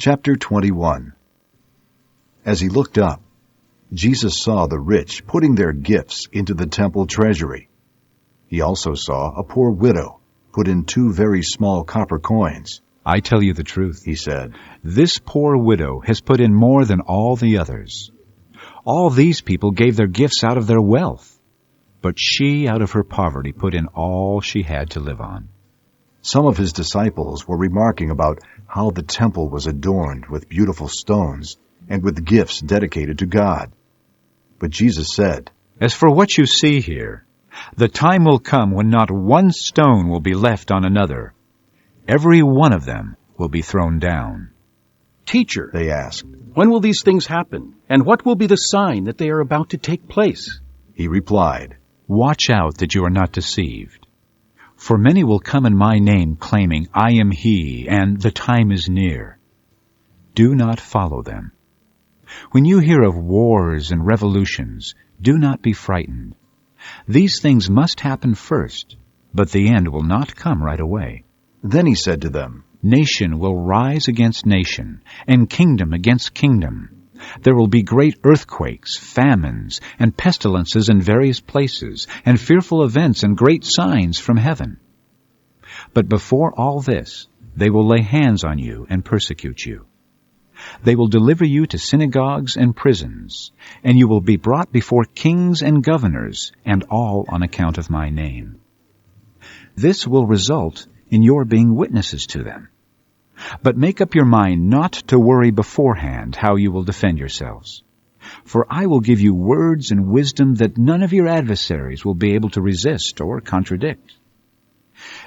Chapter 21. As he looked up, Jesus saw the rich putting their gifts into the temple treasury. He also saw a poor widow put in 2 very small copper coins. "I tell you the truth," He said, "this poor widow has put in more than all the others. All these people gave their gifts out of their wealth, but she, out of her poverty, put in all she had to live on." Some of his disciples were remarking about how the temple was adorned with beautiful stones and with gifts dedicated to God. But Jesus said, "As for what you see here, the time will come when not one stone will be left on another. Every one of them will be thrown down." "Teacher," they asked. "when will these things happen? And what will be the sign that they are about to take place?" He replied, "Watch out that you are not deceived. For many will come in my name, claiming, 'I am he,' and 'the time is near.' Do not follow them. When you hear of wars and revolutions, do not be frightened. These things must happen first, but the end will not come right away." Then he said to them, "Nation will rise against nation, and kingdom against kingdom. There will be great earthquakes, famines, and pestilences in various places, and fearful events and great signs from heaven. But before all this, they will lay hands on you and persecute you. They will deliver you to synagogues and prisons, and you will be brought before kings and governors, and all on account of my name. This will result in your being witnesses to them. But make up your mind not to worry beforehand how you will defend yourselves. For I will give you words and wisdom that none of your adversaries will be able to resist or contradict.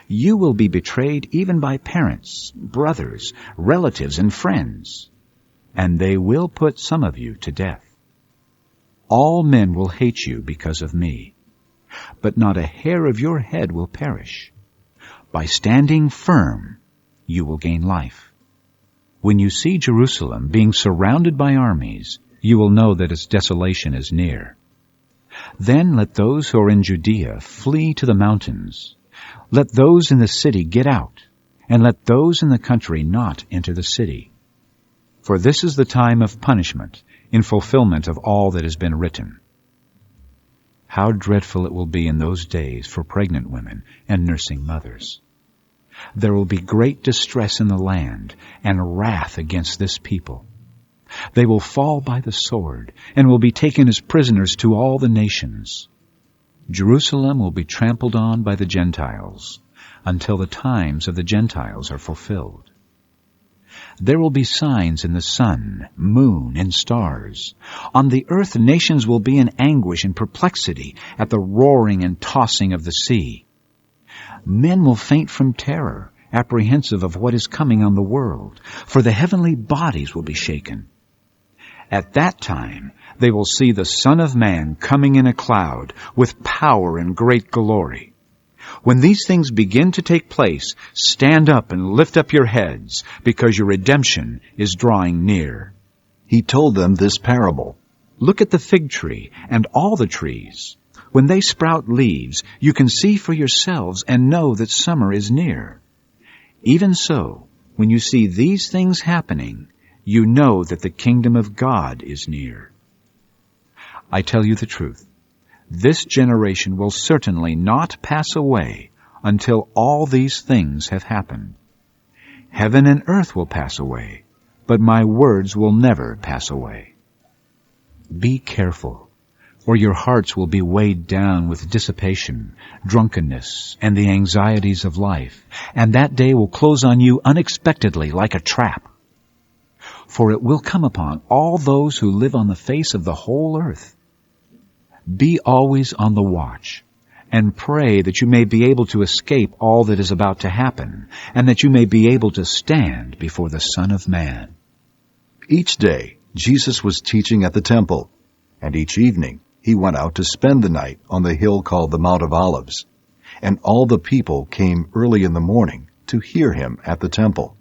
You will be betrayed even by parents, brothers, relatives, and friends, and they will put some of you to death. All men will hate you because of me, but not a hair of your head will perish. By standing firm, you will gain life. When you see Jerusalem being surrounded by armies, you will know that its desolation is near. Then let those who are in Judea flee to the mountains. Let those in the city get out, and let those in the country not enter the city. For this is the time of punishment, in fulfillment of all that has been written. How dreadful it will be in those days for pregnant women and nursing mothers. There will be great distress in the land and wrath against this people. They will fall by the sword and will be taken as prisoners to all the nations. Jerusalem will be trampled on by the Gentiles until the times of the Gentiles are fulfilled. There will be signs in the sun, moon, and stars. On the earth nations will be in anguish and perplexity at the roaring and tossing of the sea. Men will faint from terror, apprehensive of what is coming on the world, for the heavenly bodies will be shaken. At that time they will see the Son of Man coming in a cloud with power and great glory. When these things begin to take place, stand up and lift up your heads, because your redemption is drawing near." He told them this parable. Look at the fig tree and all the trees. When they sprout leaves, you can see for yourselves and know that summer is near. Even so, when you see these things happening, you know that the kingdom of God is near. I tell you the truth. This generation will certainly not pass away until all these things have happened. Heaven and earth will pass away, but my words will never pass away. Be careful, or your hearts will be weighed down with dissipation, drunkenness, and the anxieties of life, and that day will close on you unexpectedly like a trap. For it will come upon all those who live on the face of the whole earth. Be always on the watch, and pray that you may be able to escape all that is about to happen, and that you may be able to stand before the Son of Man. Each day Jesus was teaching at the temple, and each evening he went out to spend the night on the hill called the Mount of Olives, and all the people came early in the morning to hear him at the temple.